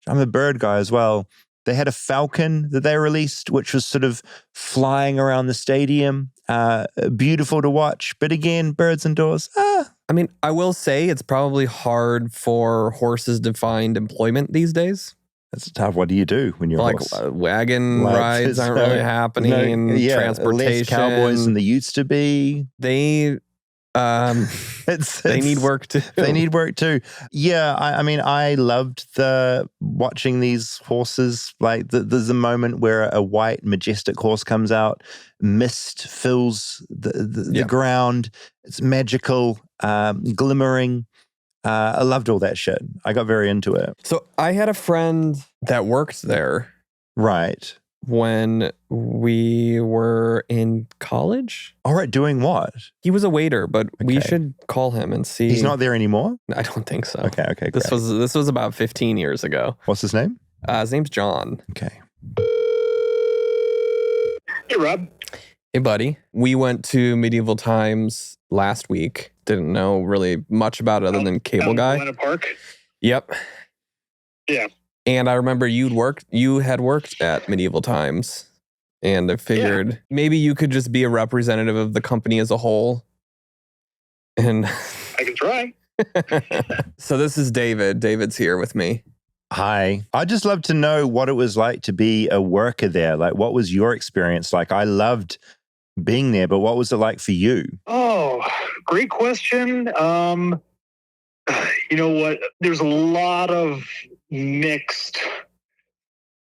I'm a bird guy as well, they had a falcon that they released, which was sort of flying around the stadium. Beautiful to watch. But again, birds indoors. I mean, I will say it's probably hard for horses to find employment these days. That's tough. What do you do when you're like wagon rides aren't really happening? Transportation, less cowboys than they used to be. They need work too. They need work too. Yeah, I mean, I loved watching these horses. Like there's a moment where a white majestic horse comes out, mist fills the ground. It's magical, glimmering. I loved all that shit. I got very into it. So I had a friend that worked there. Right. When we were in college. All right, doing what? He was a waiter, but we should call him and see. He's not there anymore? I don't think so. Okay. This was about 15 years ago. What's his name? His name's John. Okay. Hey, Rob. Hey, buddy. We went to Medieval Times last week. Didn't know really much about it other than Cable Guy. Atlanta Park? Yep. Yeah. And I remember you had worked at Medieval Times. And I figured maybe you could just be a representative of the company as a whole. And I can try. So this is David. David's here with me. Hi. I'd just love to know what it was like to be a worker there. Like, what was your experience like? I loved being there, but what was it like for you? Oh, great question. You know what? There's a lot of mixed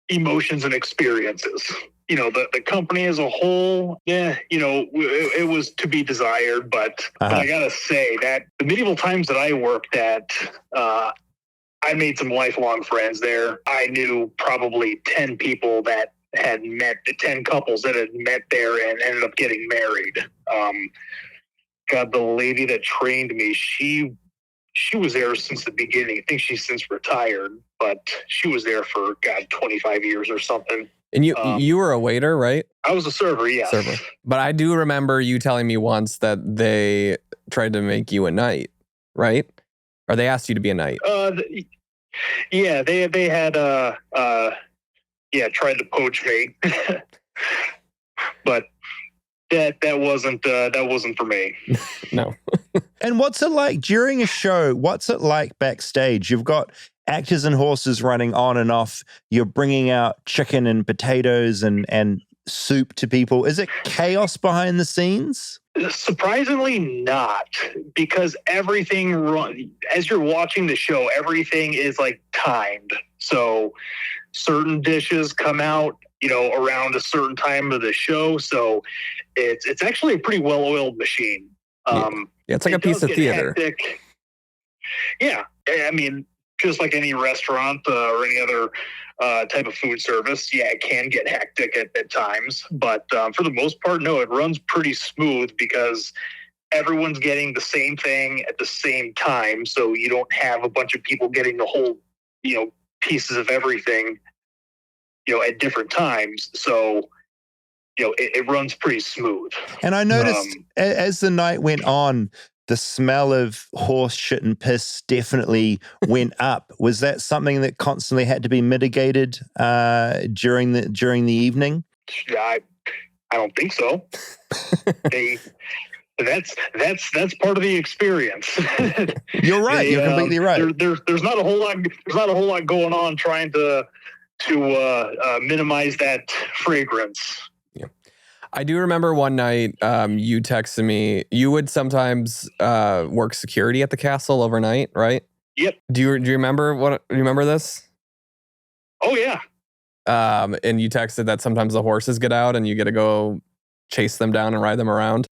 emotions and experiences. The company as a whole, it was to be desired. But I gotta say that the Medieval Times that I worked at, I made some lifelong friends there. I knew probably 10 people that had met, 10 couples that had met there and ended up getting married. God, the lady that trained me, she was there since the beginning. I think she's since retired, but she was there for, 25 years or something. And you were a waiter, right? I was a server, yes. Server. But I do remember you telling me once that they tried to make you a knight, right? Or they asked you to be a knight. Yeah, they had tried to poach me. But that wasn't for me. No. And what's it like during a show? What's it like backstage? You've got actors and horses running on and off. You're bringing out chicken and potatoes and soup to people. Is it chaos behind the scenes? Surprisingly not, because everything, as you're watching the show, everything is like timed. So certain dishes come out, around a certain time of the show. So it's actually a pretty well-oiled machine. It's like a piece of theater. Hectic. Yeah. I mean, just like any restaurant or any other type of food service, yeah, it can get hectic at times. But for the most part, no, it runs pretty smooth because everyone's getting the same thing at the same time. So you don't have a bunch of people getting the whole, pieces of everything, at different times. So, it runs pretty smooth. And I noticed as the night went on, the smell of horse shit and piss definitely went up. Was that something that constantly had to be mitigated during the evening? I don't think so. That's part of the experience. You're right. You're completely right. There's not a whole lot going on trying to minimize that fragrance. Yeah. I do remember one night you texted me. You would sometimes work security at the castle overnight, right? Yep. Do you remember this? Oh yeah. And you texted that sometimes the horses get out and you get to go chase them down and ride them around.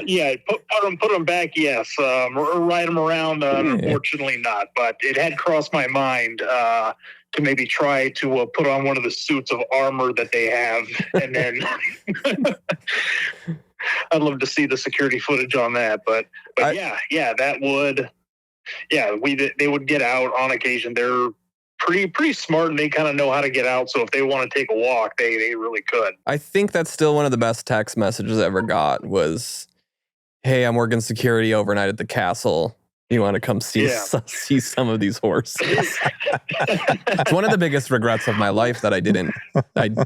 Yeah, put them back. Yes, or ride them around. Unfortunately, not. But it had crossed my mind to maybe try to put on one of the suits of armor that they have, and then I'd love to see the security footage on that. But yeah, that would. Yeah, they would get out on occasion. They're pretty smart, and they kind of know how to get out. So if they want to take a walk, they really could. I think that's still one of the best text messages I ever got was, "Hey, I'm working security overnight at the castle. You want to come see some of these horses?" It's one of the biggest regrets of my life that I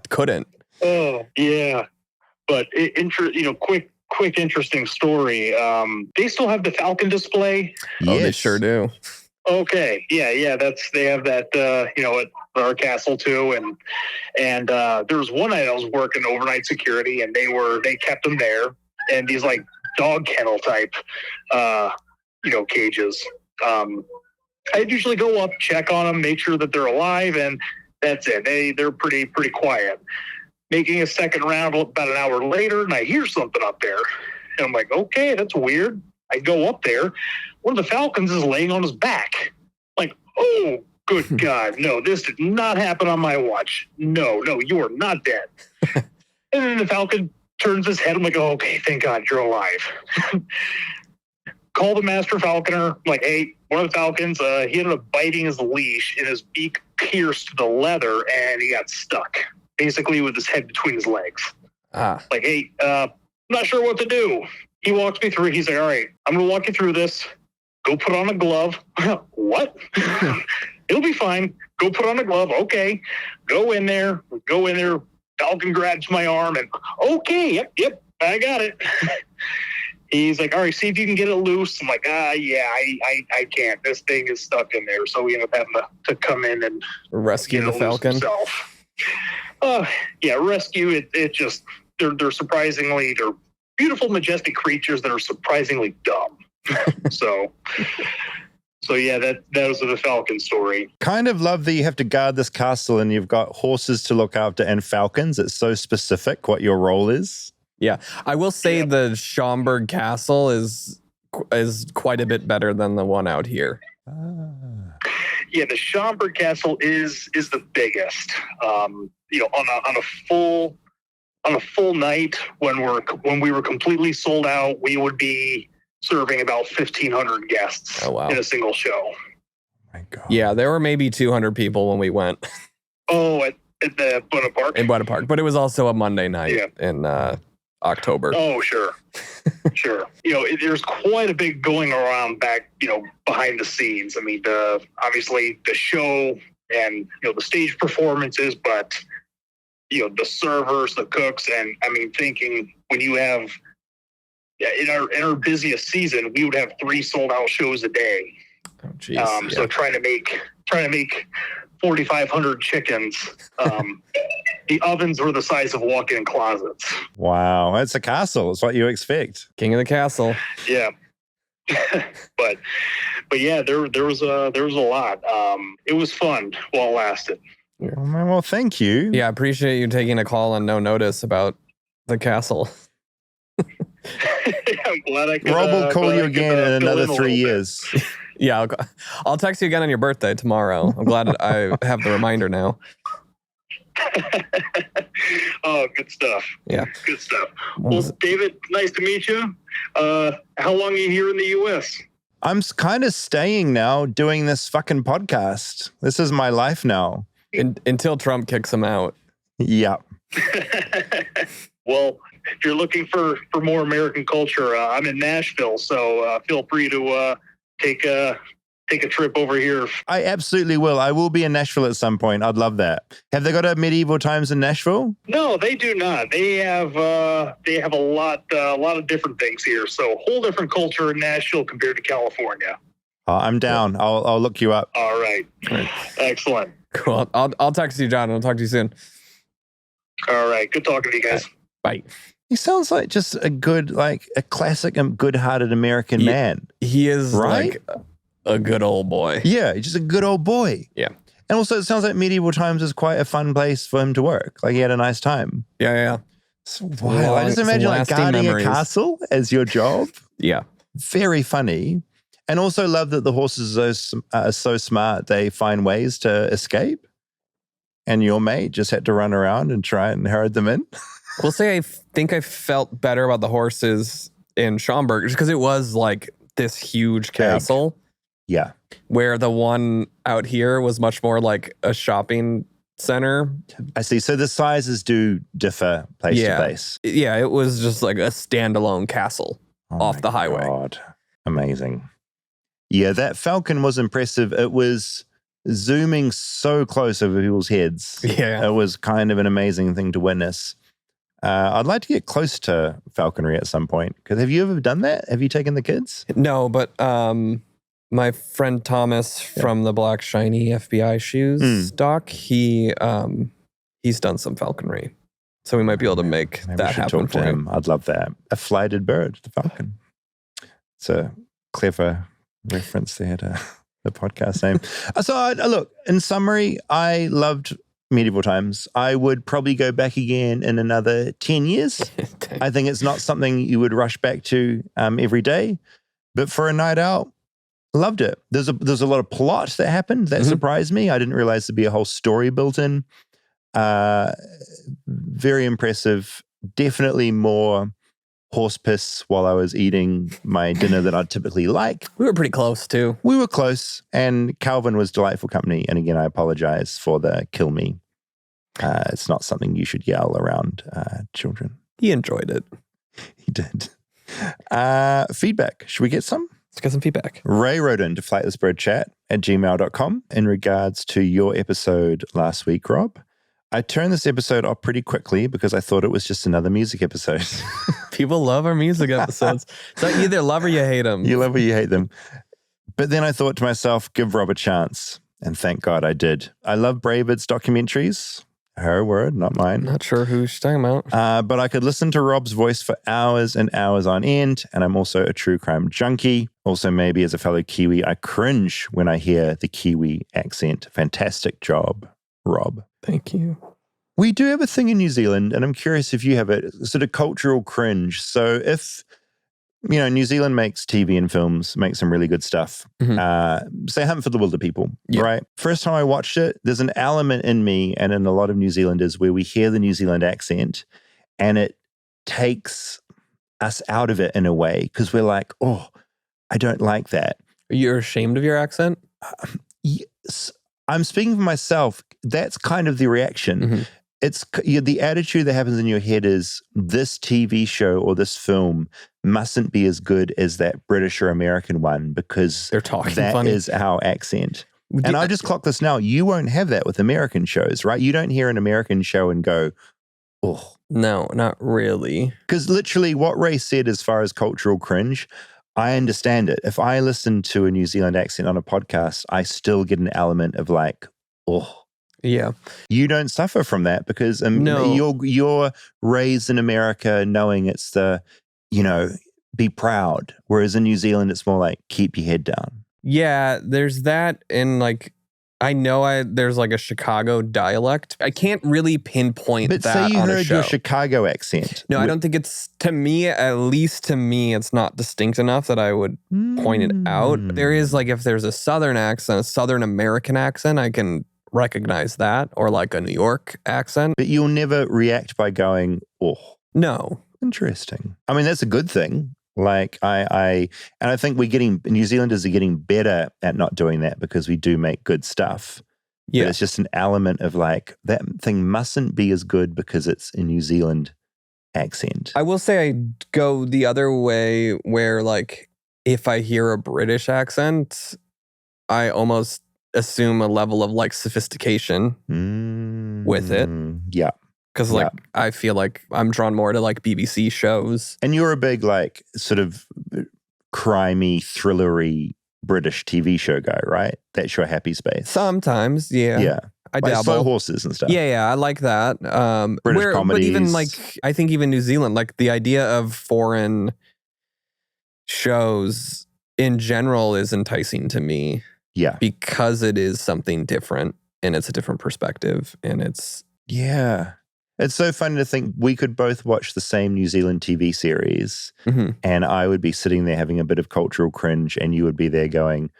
couldn't. Oh yeah, but quick interesting story. They still have the Falcon display. Yes. Oh, they sure do. Okay, yeah, they have that, at our castle too, and there was one night I was working overnight security, and they kept them there, and these like dog kennel type, cages. I'd usually go up, check on them, make sure that they're alive, and that's it. They're pretty quiet. Making a second round about an hour later, and I hear something up there, and I'm like, okay, that's weird. I go up there. One of the falcons is laying on his back. Like, oh, good God. No, this did not happen on my watch. No, you are not dead. And then the falcon turns his head. I'm like, oh, okay, thank God you're alive. Call the master falconer. I'm like, hey, one of the falcons, he ended up biting his leash, and his beak pierced the leather, and he got stuck, basically with his head between his legs. Like, hey, I'm not sure what to do. He walks me through. He's like, all right, I'm going to walk you through this. Go put on a glove. What? It'll be fine. Go put on a glove. Okay. Go in there. Falcon grabs my arm and, okay, yep, I got it. He's like, all right, see if you can get it loose. I'm like, yeah, I can't. This thing is stuck in there. So we end up having to come in and rescue the falcon. Yeah, rescue. It just, they're beautiful, majestic creatures that are surprisingly dumb. So yeah, that was the falcon story. Kind of love that you have to guard this castle and you've got horses to look after and falcons. It's so specific what your role is. Yeah, I will say the Schaumburg Castle is quite a bit better than the one out here. Yeah, the Schaumburg Castle is the biggest. On a full night when we were completely sold out, we would be serving about 1,500 guests in a single show. Oh my God. Yeah, there were maybe 200 people when we went. Oh, at the Buena Park? In Buena Park, but it was also a Monday night in October. Oh, sure. Sure. There's quite a bit going around back, behind the scenes. I mean, obviously the show and, the stage performances, but the servers, the cooks, and I mean, thinking when you have in our busiest season, we would have 3 sold out shows a day. Oh, geez. So trying to make 4,500 chickens. The ovens were the size of walk-in closets. Wow, it's a castle. It's what you expect. King of the castle. Yeah. but yeah, there was a lot. It was fun while it lasted. Well, thank you. Yeah, I appreciate you taking a call on no notice about the castle. I'm glad I could. Rob will call you again in another 3 years. Yeah, I'll text you again on your birthday tomorrow. I'm glad I have the reminder now. Oh, good stuff. Yeah. Good stuff. Well, David, nice to meet you. How long are you here in the U.S.? I'm kind of staying now doing this fucking podcast. This is my life now. Until Trump kicks him out. Yeah. Well, if you're looking for more American culture, I'm in Nashville, so feel free to take a trip over here. I absolutely will. I will be in Nashville at some point. I'd love that. Have they got a Medieval Times in Nashville? No, they do not. They have a lot of different things here. So whole different culture in Nashville compared to California. I'm down. I'll look you up. All right. Excellent. Cool. I'll text you, John, and I'll talk to you soon. All right. Good talking to you guys. Bye. He sounds like just a good, like a classic and good-hearted American man. He is right? like a good old boy. Yeah, he's just a good old boy. Yeah. And also, it sounds like Medieval Times is quite a fun place for him to work. Like, he had a nice time. Yeah. So wild. I just imagine like guarding a castle as your job. Yeah. Very funny. And also love that the horses are so smart, they find ways to escape. And your mate just had to run around and try and herd them in. We'll say I think I felt better about the horses in Schaumburg just because it was like this huge castle. Yeah. Where the one out here was much more like a shopping center. I see. So the sizes do differ place to place. Yeah, it was just like a standalone castle off the highway. God. Amazing. Yeah, that falcon was impressive. It was zooming so close over people's heads. Yeah. It was kind of an amazing thing to witness. I'd like to get close to falconry at some point. Because have you ever done that? Have you taken the kids? No, but my friend Thomas from the Black Shiny FBI Shoes doc, he's done some falconry. So we might be able to make Maybe that happen talk to for him. I'd love that. A flighted bird, the falcon. It's a clever reference there to the podcast name. So look, in summary, I loved Medieval Times. I would probably go back again in another 10 years. I think it's not something you would rush back to every day. But for a night out, loved it. There's a lot of plot that happened that surprised me. I didn't realize there'd be a whole story built in. Very impressive. Definitely more horse piss while I was eating my dinner than I'd typically like. We were pretty close too. We were close, and Calvin was delightful company. And again, I apologize for the kill me. It's not something you should yell around children. He enjoyed it. He did. Feedback. Should we get some? Let's get some feedback. Ray wrote into flightlessbirdchat@gmail.com in regards to your episode last week, Rob. I turned this episode off pretty quickly because I thought it was just another music episode. People love our music episodes. So you either love or you hate them. You love or you hate them. But then I thought to myself, give Rob a chance. And thank God I did. I love Bravid's documentaries. Her word, not mine. Not sure who she's talking about. But I could listen to Rob's voice for hours and hours on end. And I'm also a true crime junkie. Also, maybe as a fellow Kiwi, I cringe when I hear the Kiwi accent. Fantastic job, Rob. Thank you. We do have a thing in New Zealand, and I'm curious if you have it, sort of cultural cringe. So if, New Zealand makes TV and films, makes some really good stuff. Say Hunt for the Wilder People, right? First time I watched it, there's an element in me and in a lot of New Zealanders where we hear the New Zealand accent and it takes us out of it in a way because we're like, oh, I don't like that. Are you ashamed of your accent? Yes. I'm speaking for myself. That's kind of the reaction. It's the attitude that happens in your head is this TV show or this film mustn't be as good as that British or American one because they're talking that funny. Is our accent. And I just clocked this now. You won't have that with American shows, right? You don't hear an American show and go, oh. No, not really. Because literally what Ray said as far as cultural cringe, I understand it. If I listen to a New Zealand accent on a podcast, I still get an element of like, oh. Yeah. You don't suffer from that because you're raised in America knowing it's the, be proud. Whereas in New Zealand, it's more like, keep your head down. Yeah, there's that. And like, I know there's like a Chicago dialect. I can't really pinpoint But that say you on a heard show. your Chicago accent. No, I don't think it's, to me, at least to me, it's not distinct enough that I would point it out. There is like, if there's a Southern accent, a Southern American accent, I can recognize that, or like a New York accent. But you'll never react by going, oh. No. Interesting. I mean, that's a good thing. Like I think New Zealanders are getting better at not doing that because we do make good stuff. Yeah. But it's just an element of like, that thing mustn't be as good because it's a New Zealand accent. I will say I go the other way where like, if I hear a British accent, I almost assume a level of like sophistication with it. Yeah. Because like I feel like I'm drawn more to like BBC shows. And you're a big like sort of crimey, thrillery British TV show guy, right? That's your happy space. Sometimes, yeah. Yeah. I like dabble. Slow Horses and stuff. Yeah, I like that. British comedies. But even like, I think even New Zealand, like the idea of foreign shows in general is enticing to me. Yeah. Because it is something different and it's a different perspective and it's... Yeah. It's so funny to think we could both watch the same New Zealand TV series and I would be sitting there having a bit of cultural cringe and you would be there going,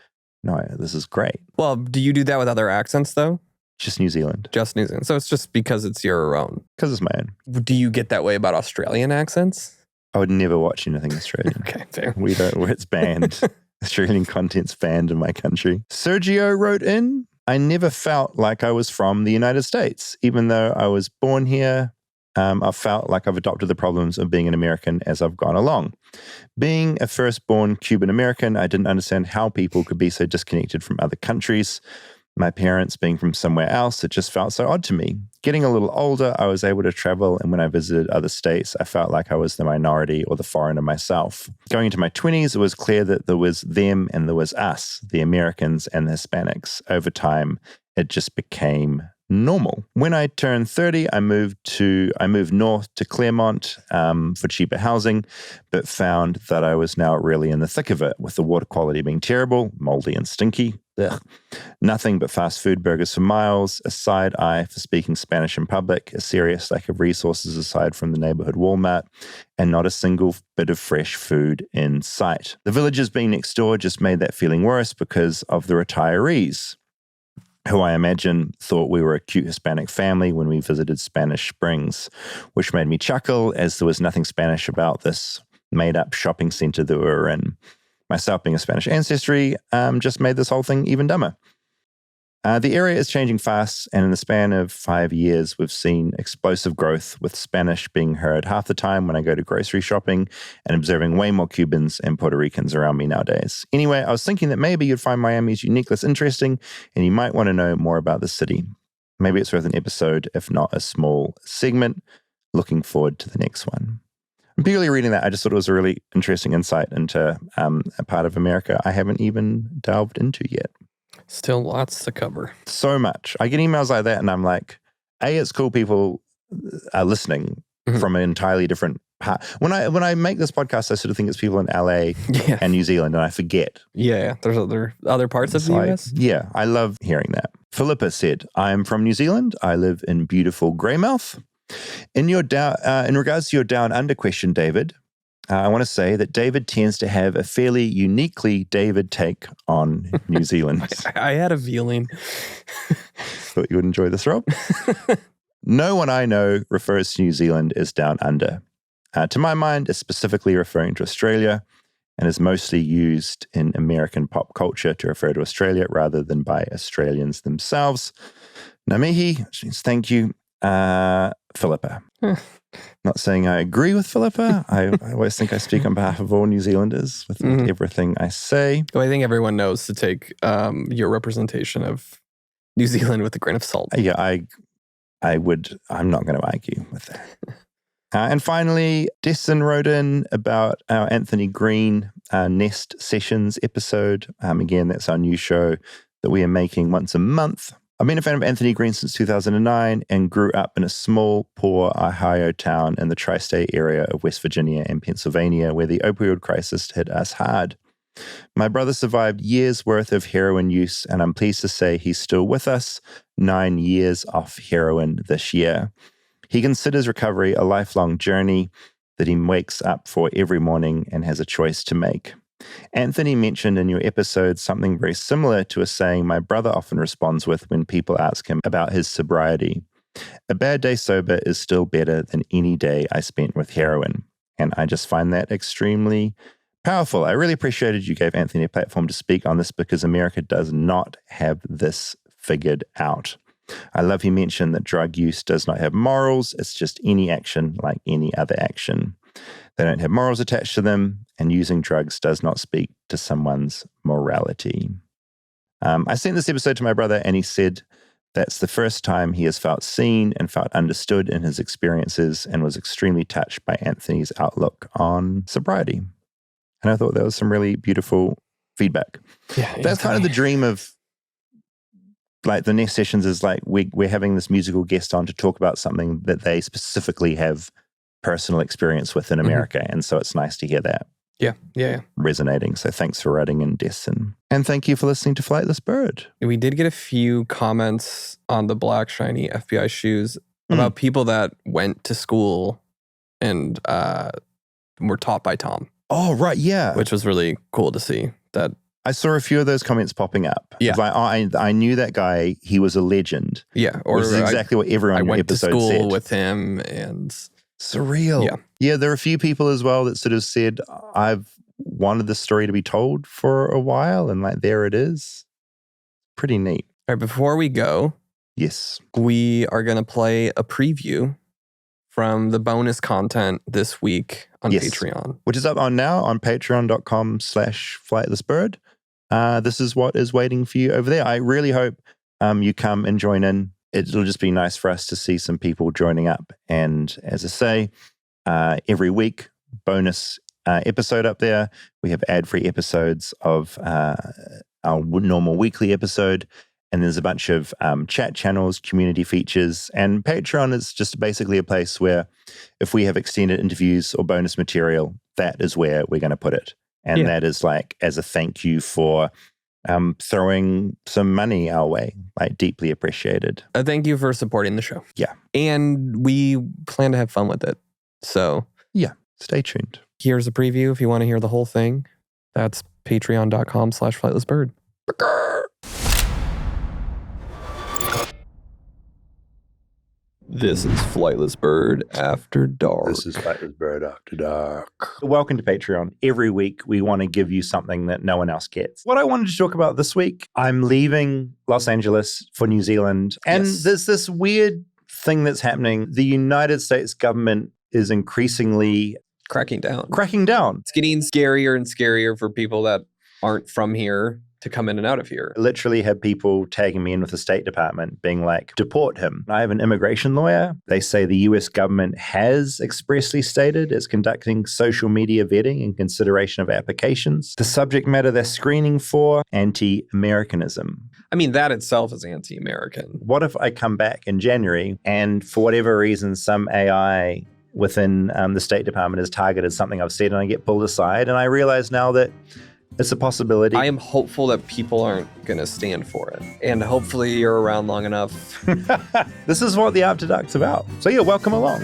no, this is great. Well, do you do that with other accents though? Just New Zealand. Just New Zealand. So it's just because it's your own. Because it's my own. Do you get that way about Australian accents? I would never watch anything Australian. Okay, fair. We don't, it's banned. Australian content's banned in my country. Sergio wrote in, I never felt like I was from the United States. Even though I was born here, I felt like I've adopted the problems of being an American as I've gone along. Being a firstborn Cuban American, I didn't understand how people could be so disconnected from other countries. My parents being from somewhere else, it just felt so odd to me. Getting a little older, I was able to travel, and when I visited other states, I felt like I was the minority or the foreigner myself. Going into my 20s, it was clear that there was them and there was us, the Americans and the Hispanics. Over time, it just became normal. When I turned 30, I moved north to Claremont for cheaper housing, but found that I was now really in the thick of it, with the water quality being terrible, moldy and stinky. Ugh. Nothing but fast food burgers for miles, a side eye for speaking Spanish in public, a serious lack of resources aside from the neighborhood Walmart, and not a single bit of fresh food in sight. The villagers being next door just made that feeling worse because of the retirees, who I imagine thought we were a cute Hispanic family when we visited Spanish Springs, which made me chuckle as there was nothing Spanish about this made-up shopping center that we were in. Myself being a Spanish ancestry just made this whole thing even dumber. The area is changing fast, and in the span of 5 years, we've seen explosive growth, with Spanish being heard half the time when I go to grocery shopping and observing way more Cubans and Puerto Ricans around me nowadays. Anyway, I was thinking that maybe you'd find Miami's uniqueness interesting, and you might want to know more about the city. Maybe it's worth an episode, if not a small segment. Looking forward to the next one. And purely reading that, I just thought it was a really interesting insight into a part of America I haven't even delved into yet. Still lots to cover. So much. I get emails like that and I'm like, A, it's cool people are listening from an entirely different part. When I make this podcast, I sort of think it's people in LA and New Zealand, and I forget. Yeah, there's other parts of the US. Yeah, I love hearing that. Philippa said, I am from New Zealand. I live in beautiful Greymouth. In regards to your down under question, David, I want to say that David tends to have a fairly uniquely David take on New Zealand. I had a feeling. Thought you would enjoy this, Rob. No one I know refers to New Zealand as down under. To my mind, it's specifically referring to Australia and is mostly used in American pop culture to refer to Australia rather than by Australians themselves. Namihi, which means thank you. Philippa. Not saying I agree with Philippa. I always think I speak on behalf of all New Zealanders with everything I say. Well, I think everyone knows to take your representation of New Zealand with a grain of salt. Yeah, I'm not going to argue with that. And finally, Destin wrote in about our Anthony Green Nest Sessions episode. Again, that's our new show that we are making once a month. I've been a fan of Anthony Green since 2009 and grew up in a small, poor Ohio town in the tri-state area of West Virginia and Pennsylvania, where the opioid crisis hit us hard. My brother survived years' worth of heroin use, and I'm pleased to say he's still with us, 9 years off heroin this year. He considers recovery a lifelong journey that he wakes up for every morning and has a choice to make. Anthony mentioned in your episode something very similar to a saying my brother often responds with when people ask him about his sobriety. A bad day sober is still better than any day I spent with heroin. And I just find that extremely powerful. I really appreciated you gave Anthony a platform to speak on this because America does not have this figured out. I love he mentioned that drug use does not have morals. It's just any action like any other action. They don't have morals attached to them, and using drugs does not speak to someone's morality. I sent this episode to my brother, and he said that's the first time he has felt seen and felt understood in his experiences and was extremely touched by Anthony's outlook on sobriety. And I thought that was some really beautiful feedback. Yeah, that's kind of the dream of like the next sessions is like we're having this musical guest on to talk about something that they specifically have personal experience with in America. Mm-hmm. And so it's nice to hear that. Yeah. Resonating. So thanks for writing in, Destin. And thank you for listening to Flightless Bird. We did get a few comments on the black shiny FBI shoes about people that went to school and were taught by Tom. Oh, right. Yeah. Which was really cool to see that. I saw a few of those comments popping up. Yeah. Like, I knew that guy. He was a legend. Yeah. Or which is exactly what everyone in the episode said. I went to school with him and... Surreal. Yeah, there are a few people as well that sort of said, I've wanted this story to be told for a while, and like there it is. Pretty neat. All right, before we go, yes, we are going to play a preview from the bonus content this week on Patreon. Which is up on now on patreon.com/flightlessbird. This is what is waiting for you over there. I really hope you come and join in. It'll just be nice for us to see some people joining up. And as I say, every week, bonus episode up there. We have ad-free episodes of our normal weekly episode. And there's a bunch of chat channels, community features. And Patreon is just basically a place where if we have extended interviews or bonus material, that is where we're going to put it. And that is like as a thank you for throwing some money our way. Like deeply appreciated. Thank you for supporting the show. Yeah. And we plan to have fun with it. So yeah, stay tuned. Here's a preview if you want to hear the whole thing. That's patreon.com/flightlessbird. This is Flightless Bird After Dark. This is Flightless Bird After Dark. Welcome to Patreon. Every week, we want to give you something that no one else gets. What I wanted to talk about this week, I'm leaving Los Angeles for New Zealand. And there's this weird thing that's happening. The United States government is increasingly cracking down. It's getting scarier and scarier for people that aren't from here to come in and out of here. I literally had people tagging me in with the State Department being like, deport him. I have an immigration lawyer. They say the US government has expressly stated it's conducting social media vetting in consideration of applications. The subject matter they're screening for, anti-Americanism. I mean, that itself is anti-American. What if I come back in January and for whatever reason, some AI within the State Department has targeted something I've said and I get pulled aside and I realize now that it's a possibility. I am hopeful that people aren't going to stand for it. And hopefully you're around long enough. This is what the After Dark's about. So yeah, welcome along.